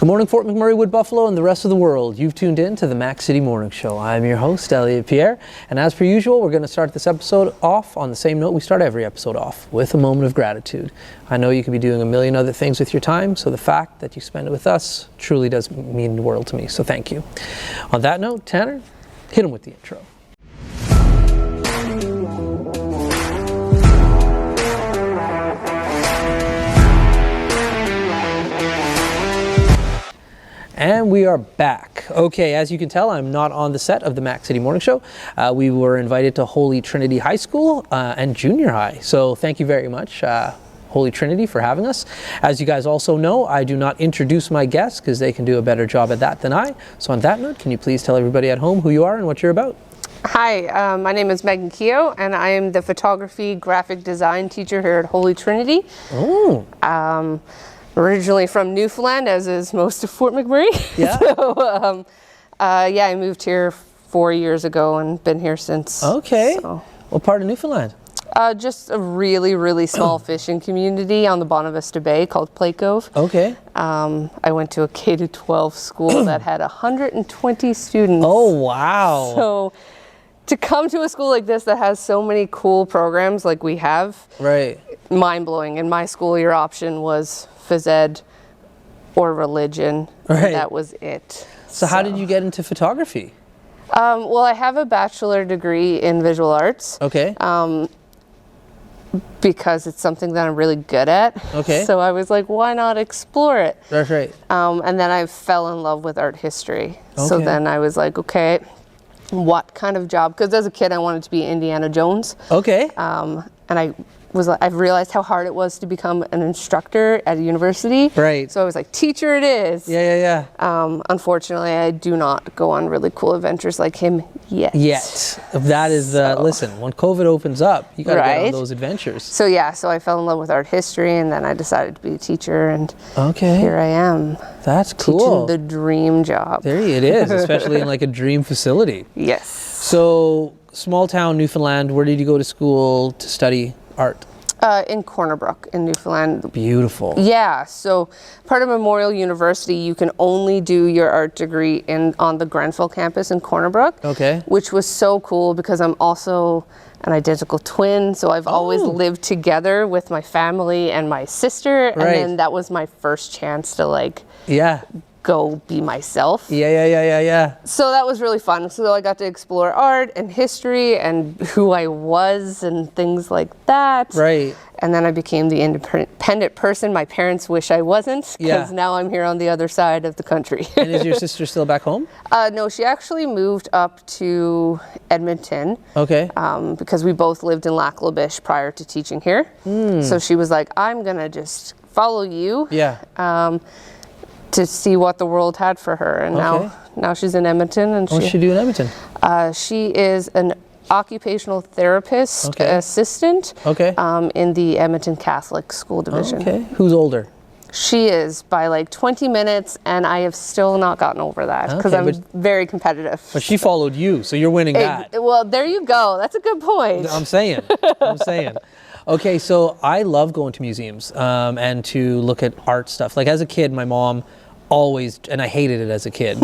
Good morning, Fort McMurray, Wood Buffalo, and the rest of the world. You've tuned in to the Mac City Morning Show. I'm your host, Elliot Pierre, and as per usual, we're going to start this episode off on the same note we start every episode off, with a moment of gratitude. I know you could be doing a million other things with your time, so the fact that you spend it with us truly does mean the world to me, so thank you. On that note, Tanner, hit him with the intro. And we are back. Okay, as you can tell, I'm not on the set of the Mac City Morning Show. We were invited to Holy Trinity High School and Junior High. So thank you very much, Holy Trinity, for having us. As you guys also know, I do not introduce my guests because they can do a better job at that than I. So on that note, can you please tell everybody at home who you are and what you're about? Hi, my name is Megan Keough, and I am the photography graphic design teacher here at Holy Trinity. Oh. Originally from Newfoundland, as is most of Fort McMurray. Yeah. So, yeah, I moved here 4 years ago and been here since. Okay. So. What part of Newfoundland? Just a really, really small fishing community on the Bonavista Bay called Keough. Okay. I went to a K-12 school that had 120 students. Oh, wow. So to come to a school like this that has so many cool programs like we have, Right. mind-blowing. In my school, your option was phys ed or religion. Right. And that was it. So how did you get into photography? Well, I have a bachelor degree in visual arts. Okay. Because it's something that I'm really good at. Okay. So I was like, why not explore it? That's right. And then I fell in love with art history. So Okay. then I was like, okay, what kind of job? Because as a kid, I wanted to be Indiana Jones. Okay. And I've realized how hard it was to become an instructor at a university. Right. So I was like, teacher it is. Yeah. Unfortunately, I do not go on really cool adventures like him yet. That is listen, when COVID opens up, you got to get on Right. those adventures. So yeah, so I fell in love with art history, and then I decided to be a teacher, and Okay. here I am. That's Teaching cool. the dream job. There it is, especially in like a dream facility. Yes. So, small town Newfoundland, where did you go to school to study art? In Corner Brook in Newfoundland. Beautiful. Yeah, so part of Memorial University, you can only do your art degree on the Grenfell campus in Corner Brook. Okay. Which was so cool because I'm also an identical twin, so I've always lived together with my family and my sister, and Right. then that was my first chance to like Yeah. go be myself. Yeah. So that was really fun. So I got to explore art and history and who I was and things like that. Right. And then I became the independent person my parents wish I wasn't, because Yeah. now I'm here on the other side of the country. And is your sister still back home? No, she actually moved up to Edmonton. Okay. Because we both lived in Lac-La-Biche prior to teaching here. So she was like, I'm gonna just follow you. Yeah. To see what the world had for her, and now she's in Edmonton, and What's she do in Edmonton? she is an occupational therapist assistant in the Edmonton Catholic School Division. Okay. Who's older? She is by like 20 minutes, and I have still not gotten over that because I'm very competitive. But she followed you, so you're winning that. Well, there you go. That's a good point. I'm saying. Okay, so I love going to museums and to look at art stuff. Like as a kid, my mom always, and I hated it as a kid,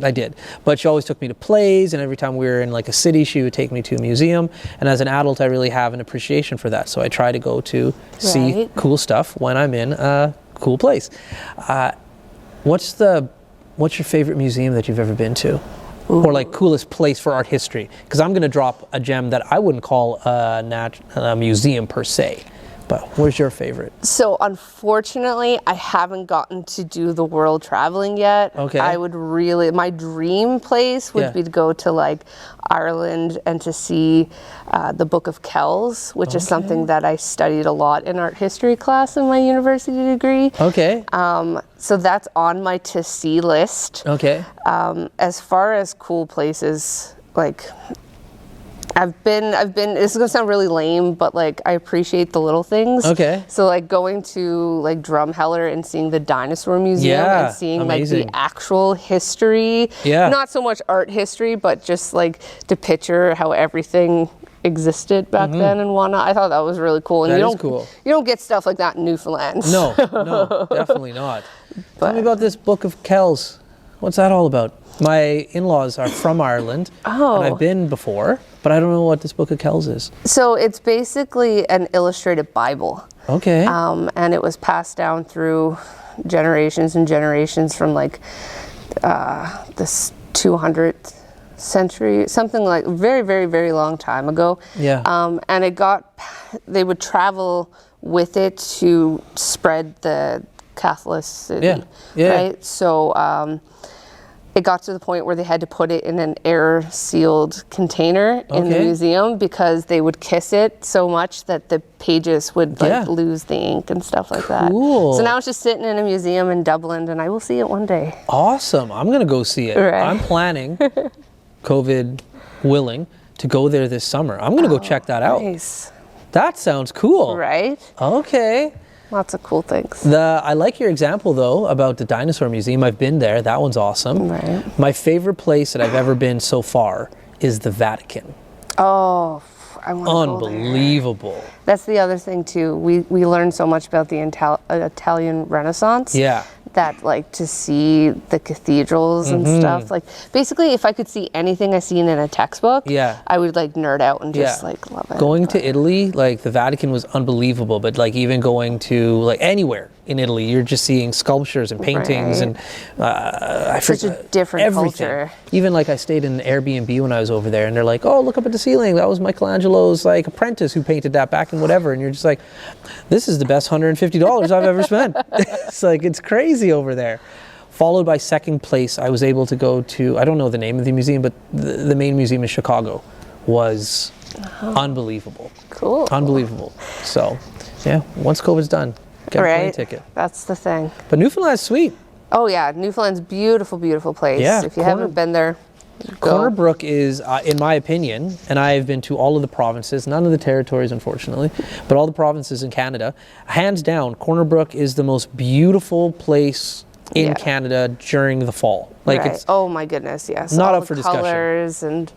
I did, but she always took me to plays, and every time we were in like a city, she would take me to a museum, and as an adult, I really have an appreciation for that, so I try to go to see cool stuff when I'm in a cool place. What's your favorite museum that you've ever been to? Or like coolest place for art history? Because I'm going to drop a gem that I wouldn't call a museum per se. But where's your favorite? So unfortunately, I haven't gotten to do the world traveling yet. Okay. I would really, my dream place would be to go to like Ireland and to see the Book of Kells, which is something that I studied a lot in art history class in my university degree. Okay. So that's on my to see list. Okay. As far as cool places, like I've been, this is gonna sound really lame, but like I appreciate the little things. Okay. So like going to like Drumheller and seeing the dinosaur museum and seeing amazing. like the actual history. Yeah. Not so much art history, but just like to picture how everything existed back then and whatnot. I thought that was really cool. And That you is don't, cool. You don't get stuff like that in Newfoundland. No, definitely not. Tell me about this Book of Kells. What's that all about? My in-laws are from Ireland, and I've been before, but I don't know what this Book of Kells is. So it's basically an illustrated Bible. Okay. And it was passed down through generations and generations from like this 200th century, something like very, very, very long time ago. Yeah. And they would travel with it to spread the Catholicity. Yeah. Right? So it got to the point where they had to put it in an air-sealed container in the museum because they would kiss it so much that the pages would like lose the ink and stuff like that. So now it's just sitting in a museum in Dublin, and I will see it one day. Awesome. I'm going to go see it. Right. I'm planning, COVID willing, to go there this summer. I'm going to go check that out. Nice. That sounds cool. Right? Okay. Lots of cool things. I like your example, though, about the dinosaur museum. I've been there. That one's awesome. Right. My favorite place that I've ever been so far is the Vatican. Oh, I want to go there. Unbelievable. That's the other thing, too. We learned so much about the Italian Renaissance. Yeah. That, like, to see the cathedrals and stuff. Like, basically, if I could see anything I seen in a textbook, I would, like, nerd out and just, like, love it. Going to Italy, like, the Vatican was unbelievable. But, like, even going to, like, anywhere in Italy, you're just seeing sculptures and paintings and such a different culture. Even, like, I stayed in an Airbnb when I was over there, and they're like, oh, look up at the ceiling. That was Michelangelo's, like, apprentice who painted that back in whatever. And you're just like, this is the best $150 I've ever spent. It's like, it's crazy over there. Followed by second place, I was able to go to, I don't know the name of the museum, but the main museum in Chicago was unbelievable. Cool. Unbelievable. So, yeah, once COVID's done, get a plane ticket. That's the thing. But Newfoundland's sweet. Oh yeah, Newfoundland's beautiful, beautiful place. Yeah, if you haven't been there, go. Corner Brook is, in my opinion, and I've been to all of the provinces, none of the territories, unfortunately, but all the provinces in Canada. Hands down, Corner Brook is the most beautiful place in Canada during the fall. Like it's oh my goodness, yes. Not all up for the discussion. Colors and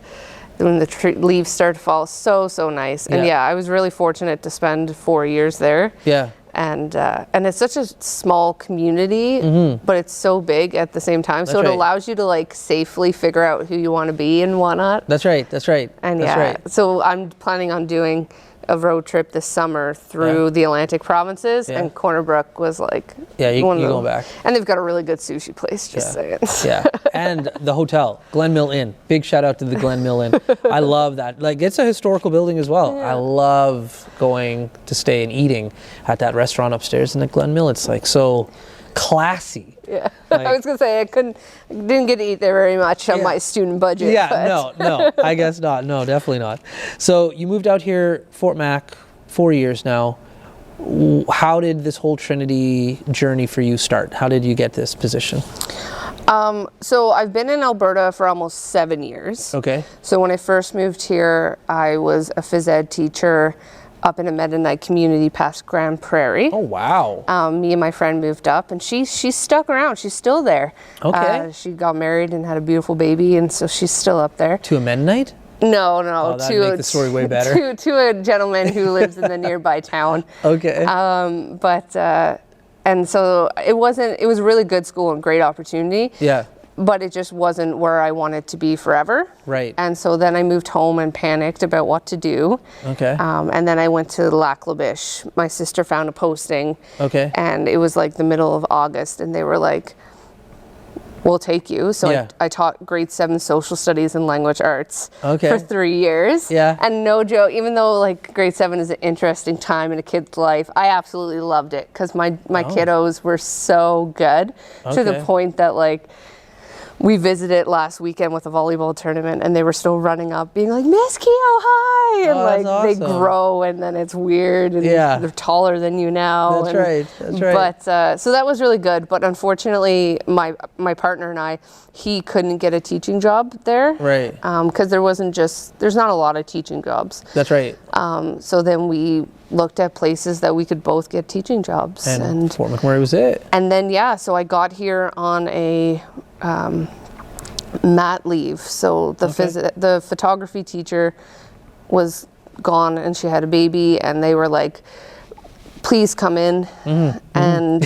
when the leaves start to fall, so nice. And yeah, I was really fortunate to spend 4 years there. Yeah. And it's such a small community, but it's so big at the same time. That's so it right. allows you to like safely figure out who you want to be and whatnot. That's right. That's right. And that's right. So I'm planning on doing a road trip this summer through the Atlantic provinces, and Corner Brook was like you're going back. And they've got a really good sushi place, just saying. Yeah, and the hotel, Glen Mill Inn. Big shout out to the Glen Mill Inn. I love that. Like, it's a historical building as well. I love going to stay and eating at that restaurant upstairs in the Glen Mill. It's like so classy. Yeah, like, I was gonna say didn't get to eat there very much on my student budget. Yeah, no, I guess not. No, definitely not. So you moved out here, Fort Mac, 4 years now. How did this whole Trinity journey for you start? How did you get this position? So I've been in Alberta for almost 7 years. Okay. So when I first moved here, I was a phys ed teacher up in a Mennonite community past Grand Prairie. Oh, wow. Me and my friend moved up, and she's stuck around. She's still there. Okay. She got married and had a beautiful baby, and so she's still up there. To a Mennonite? No. Oh, that'd make the story way better. To a gentleman who lives in the nearby town. Okay. And so it was a really good school and great opportunity. Yeah. But it just wasn't where I wanted to be forever. Right. And so then I moved home and panicked about what to do. Okay. And then I went to Lac La Biche. My sister found a posting. Okay. And it was like the middle of August, and they were like, we'll take you. So I taught grade 7 social studies and language arts for 3 years. Yeah. And no joke, even though like grade 7 is an interesting time in a kid's life, I absolutely loved it because my kiddos were so good to the point that like we visited last weekend with a volleyball tournament, and they were still running up being like, Miss Keough, hi! And like awesome. they grow, and then it's weird, and they're taller than you now. That's right. But so that was really good. But unfortunately, my partner and I, he couldn't get a teaching job there. Right. Because there's not a lot of teaching jobs. That's right. So then we looked at places that we could both get teaching jobs. And Fort McMurray was it. And then, so I got here on a mat leave. So the photography teacher was gone, and she had a baby, and they were like, please come in. And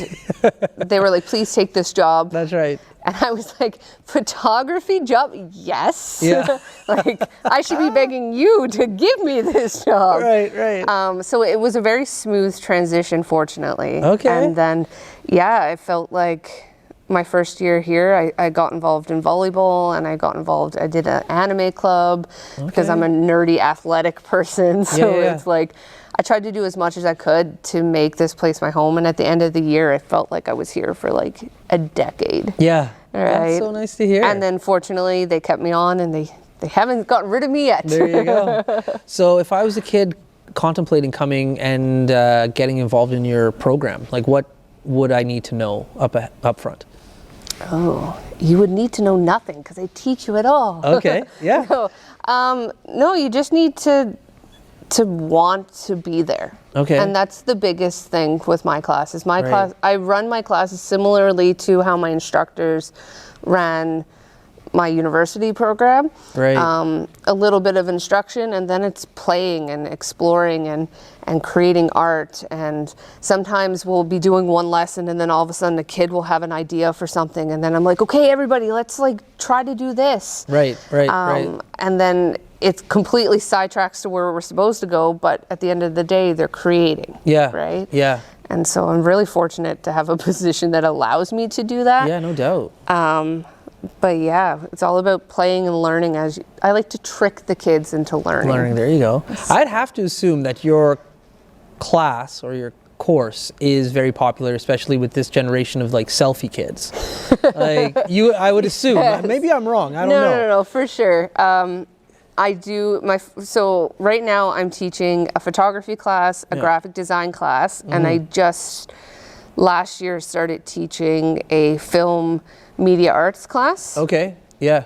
they were like, please take this job. That's right. And I was like, photography job? Yes. Yeah. Like, I should be begging you to give me this job. Right. So it was a very smooth transition, fortunately. Okay. And then, yeah, I felt like my first year here, I got involved in volleyball, and I did an anime club because I'm a nerdy athletic person. So it's like, I tried to do as much as I could to make this place my home. And at the end of the year, I felt like I was here for like a decade. Yeah. Right. That's so nice to hear. And then fortunately, they kept me on, and they haven't gotten rid of me yet. There you go. So if I was a kid contemplating coming and getting involved in your program, like what would I need to know up front? Oh, you would need to know nothing because they teach you it all. Okay. Yeah. No, you just need to want to be there. Okay. And that's the biggest thing with my classes. Class, I run my classes similarly to how my instructors ran my university program. Right. A little bit of instruction, and then it's playing and exploring and creating art. And sometimes we'll be doing one lesson, and then all of a sudden the kid will have an idea for something, and then I'm like, okay, everybody, let's like try to do this. Right. And then it completely sidetracks to where we're supposed to go, but at the end of the day, they're creating. Yeah. Right? Yeah. And so I'm really fortunate to have a position that allows me to do that. Yeah, no doubt. But yeah, it's all about playing and learning. I like to trick the kids into learning. There you go. I'd have to assume that your class or your course is very popular, especially with this generation of like selfie kids. Like I would assume. Yes. Maybe I'm wrong. I don't know. No, for sure. I do so right now I'm teaching a photography class, a graphic design class, and I just last year started teaching a film media arts class. Okay. Yeah.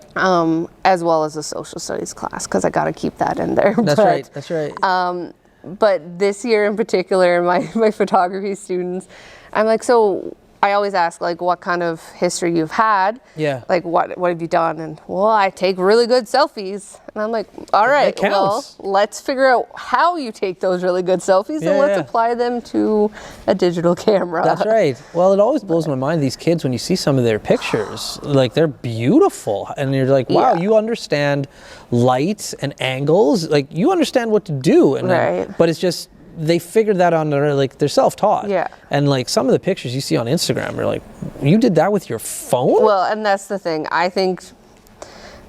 As well as a social studies class, because I got to keep that in there. That's right. But this year in particular, my photography students, I'm like, so I always ask, like, what kind of history you've had. Yeah. Like, what have you done? And, well, I take really good selfies. And I'm like, all right, well, let's figure out how you take those really good selfies, and let's apply them to a digital camera. That's right. Well, it always blows my mind, these kids, when you see some of their pictures, like, they're beautiful. And you're like, wow, you understand light and angles. Like, you understand what to do. And but it's just, they figured that on their, like, they're self-taught. Yeah. And like some of the pictures you see on Instagram are like, you did that with your phone? Well, and that's the thing. I think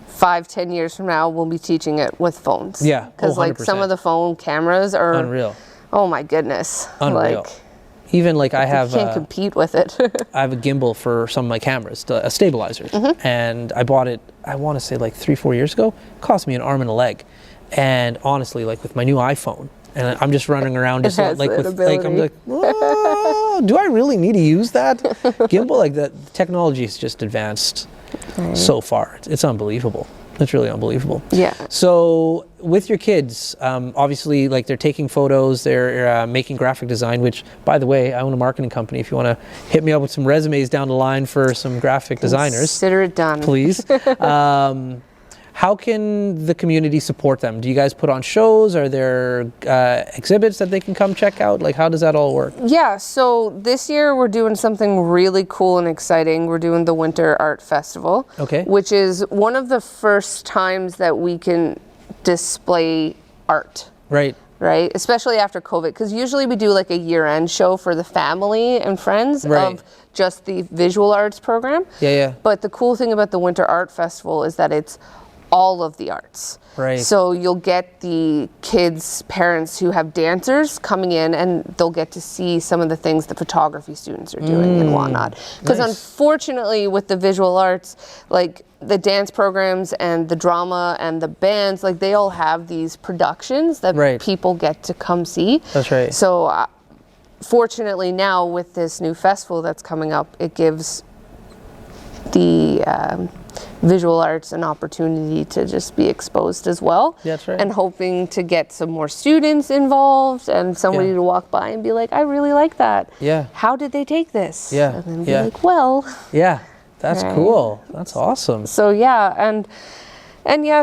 5-10 years from now, we'll be teaching it with phones. Yeah. Because like some of the phone cameras are unreal. Oh my goodness. Unreal. Like, even like I have, can't compete with it. I have a gimbal for some of my cameras, a stabilizer, and I bought it, I want to say like 3-4 years ago. It cost me an arm and a leg. And honestly, like with my new iPhone, and I'm just running around just like with like, I'm like, oh, do I really need to use that gimbal? Like the technology has just advanced so far. It's unbelievable. It's really unbelievable. Yeah. So with your kids, obviously, like they're taking photos, they're making graphic design, which, by the way, I own a marketing company. If you want to hit me up with some resumes down the line for some graphic designers. Consider it done. Please. How can the community support them? Do you guys put on shows? Are there exhibits that they can come check out? Like, how does that all work? Yeah, so this year we're doing something really cool and exciting. We're doing the Winter Art Festival, which is one of the first times that we can display art. Right, especially after COVID, because usually we do like a year-end show for the family and friends of just the visual arts program. But the cool thing about the Winter Art Festival is that it's all of the arts. So you'll get the kids' parents who have dancers coming in, and they'll get to see some of the things the photography students are doing and whatnot. Because unfortunately with the visual arts, like the dance programs and the drama and the bands, like they all have these productions that people get to come see. So fortunately now with this new festival that's coming up, it gives the visual arts an opportunity to just be exposed as well. And hoping to get some more students involved and somebody to walk by and be like, I really like that. How did they take this? And then be like, well. That's cool. That's awesome. So and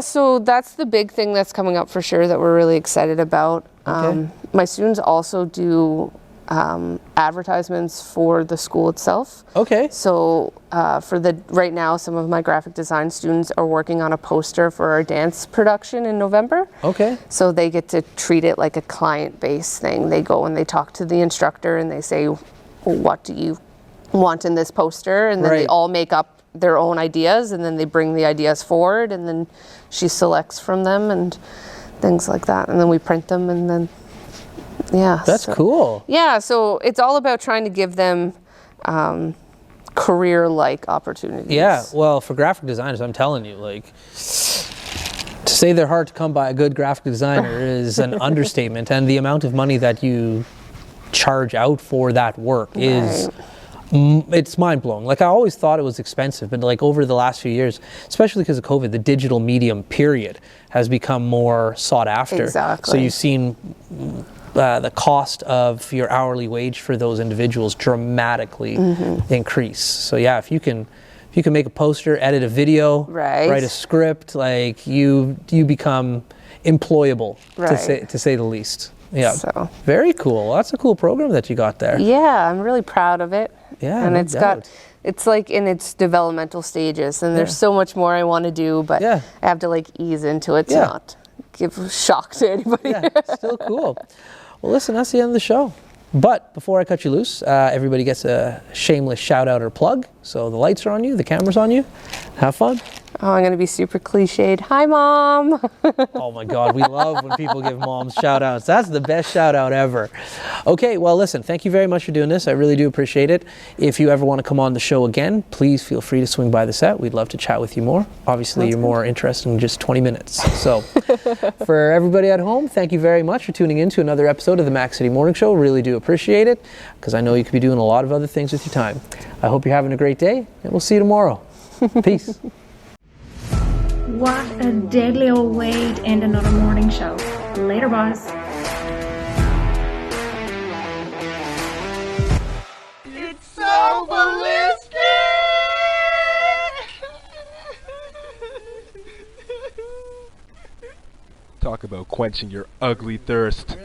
so that's the big thing that's coming up for sure that we're really excited about. My students also do advertisements for the school itself. Okay. So right now, some of my graphic design students are working on a poster for our dance production in November. Okay. So they get to treat it like a client-based thing. They go and they talk to the instructor and they say, well, what do you want in this poster? And then they all make up their own ideas, and then they bring the ideas forward, and then she selects from them and things like that. And then we print them, and then That's cool. Yeah, so it's all about trying to give them career-like opportunities. Yeah, well, for graphic designers, I'm telling you, like, to say they're hard to come by, a good graphic designer is an understatement. And the amount of money that you charge out for that work is, it's mind-blowing. Like, I always thought it was expensive, but like over the last few years, especially because of COVID, the digital medium period has become more sought after. Exactly. So you've seen the cost of your hourly wage for those individuals dramatically increase. So yeah, if you can make a poster, edit a video, write a script, like you become employable, to say the least. Yeah. So very cool. That's a cool program that you got there. Yeah, I'm really proud of it. Yeah, and no it's like in its developmental stages, and there's so much more I want to do, but I have to like ease into it to not give a shock to anybody. Yeah, still cool. Well, listen, that's the end of the show. But before I cut you loose, everybody gets a shameless shout out or plug. So the lights are on you, the camera's on you. Have fun. Oh, I'm going to be super cliched. Hi, Mom. Oh my God, we love when people give moms shout outs. That's the best shout out ever. Okay, well listen, thank you very much for doing this. I really do appreciate it. If you ever want to come on the show again, please feel free to swing by the set. We'd love to chat with you more. Obviously, you're more interested in just 20 minutes. So for everybody at home, thank you very much for tuning in to another episode of the Mac City Morning Show. Really do appreciate it, because I know you could be doing a lot of other things with your time. I hope you're having a great day, and we'll see you tomorrow. Peace. What a deadly old way to end another morning show. Later, boss. It's so ballistic! Talk about quenching your ugly thirst.